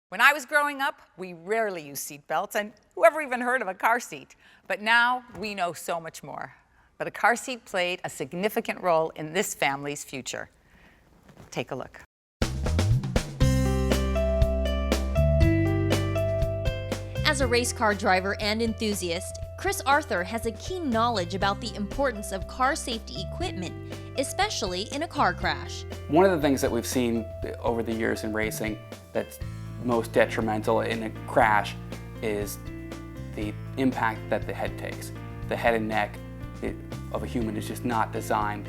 When I was growing up, we rarely used seat belts, and whoever even heard of a car seat? But now we know so much more. But a car seat played a significant role in this family's future. Take a look. As a race car driver and enthusiast, Chris Arthur has a keen knowledge about the importance of car safety equipment, especially in a car crash. One of the things that we've seen over the years in racing that's most detrimental in a crash is the impact that the head takes. The head and neck of a human is just not designed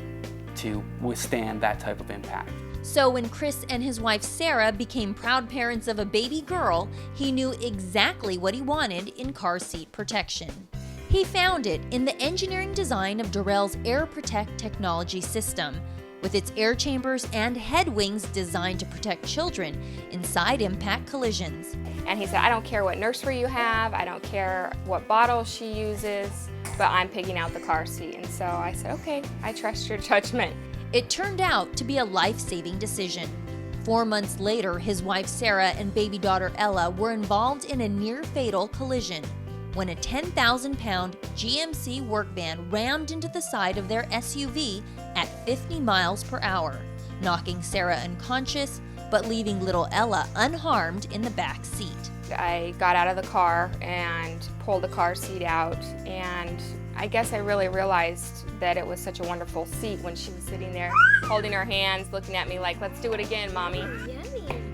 to withstand that type of impact. So when Chris and his wife Sarah became proud parents of a baby girl, he knew exactly what he wanted in car seat protection. He found it in the engineering design of Durrell's Air Protect technology system, with its air chambers and head wings designed to protect children in side-impact collisions. And he said, I don't care what nursery you have, I don't care what bottle she uses, but I'm picking out the car seat. And so I said, okay, I trust your judgment. It turned out to be a life-saving decision. 4 months later, his wife Sarah and baby daughter Ella were involved in a near-fatal collision when a 10,000-pound GMC work van rammed into the side of their SUV at 50 miles per hour, knocking Sarah unconscious, but leaving little Ella unharmed in the back seat. I got out of the car and pulled the car seat out, and I guess I really realized that it was such a wonderful seat when she was sitting there holding her hands, looking at me like, let's do it again, Mommy. Yummy.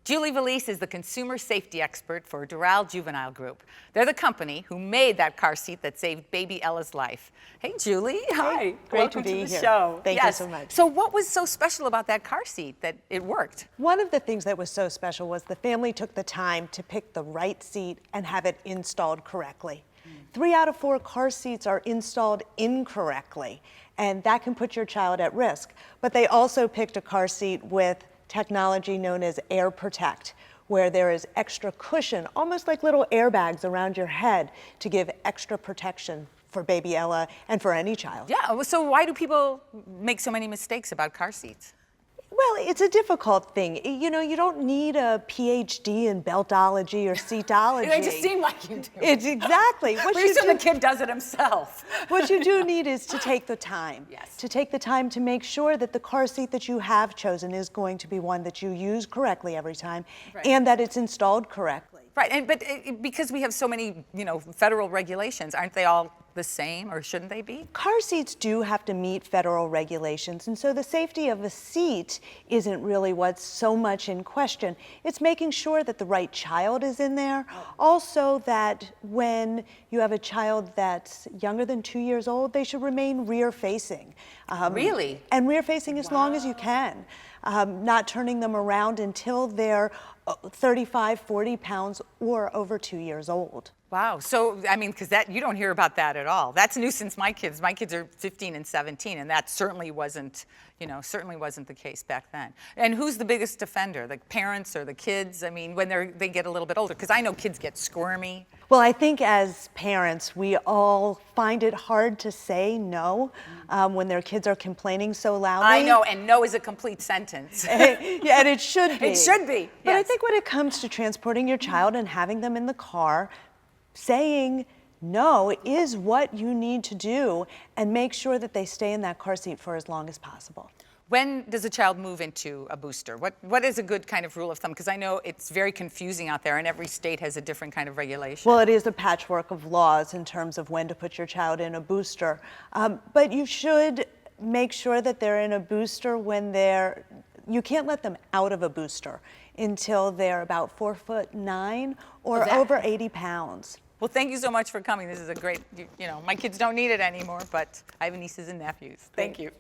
Julie Valise is the consumer safety expert for Durrell Juvenile Group. They're the company who made that car seat that saved baby Ella's life. Hey, Julie. Hi. Great to be the here. show. Thank you so much. So what was so special about that car seat that it worked? One of the things that was so special was the family took the time to pick the right seat and have it installed correctly. 3 out of 4 car seats are installed incorrectly, and that can put your child at risk. But they also picked a car seat with technology known as Air Protect, where there is extra cushion, almost like little airbags around your head to give extra protection for baby Ella and for any child. Yeah, so why do people make so many mistakes about car seats? Well, it's a difficult thing. You know, you don't need a PhD in beltology or seatology. It just seemed like you do. It's exactly. Pretty soon the kid does it himself. What you do need is to take the time. Yes. To take the time to make sure that the car seat that you have chosen is going to be one that you use correctly every time, right, and that it's installed correctly. Right, but because we have so many, federal regulations, aren't they all the same, or shouldn't they be? Car seats do have to meet federal regulations, and so the safety of a seat isn't really what's so much in question. It's making sure that the right child is in there. Also, that when you have a child that's younger than 2 years old, they should remain rear-facing. Really? And rear-facing as long as you can. Not turning them around until they're 35, 40 pounds or over 2 years old. Wow. So, I mean, because you don't hear about that at all. That's new since my kids. My kids are 15 and 17, and that certainly wasn't the case back then. And who's the biggest offender, the parents or the kids? I mean, when they get a little bit older, because I know kids get squirmy. Well, I think as parents, we all find it hard to say no when their kids are complaining so loudly. I know, and no is a complete sentence. Yeah, and it should be. It should be. But yes. I think when it comes to transporting your child and having them in the car, saying no is what you need to do, and make sure that they stay in that car seat for as long as possible. When does a child move into a booster? What is a good kind of rule of thumb? Because I know it's very confusing out there, and every state has a different kind of regulation. Well, it is a patchwork of laws in terms of when to put your child in a booster. But you should make sure that they're in a booster when you can't let them out of a booster until they're about 4'9" or over 80 pounds. Well, thank you so much for coming. This is a great, my kids don't need it anymore, but I have nieces and nephews. Thank you.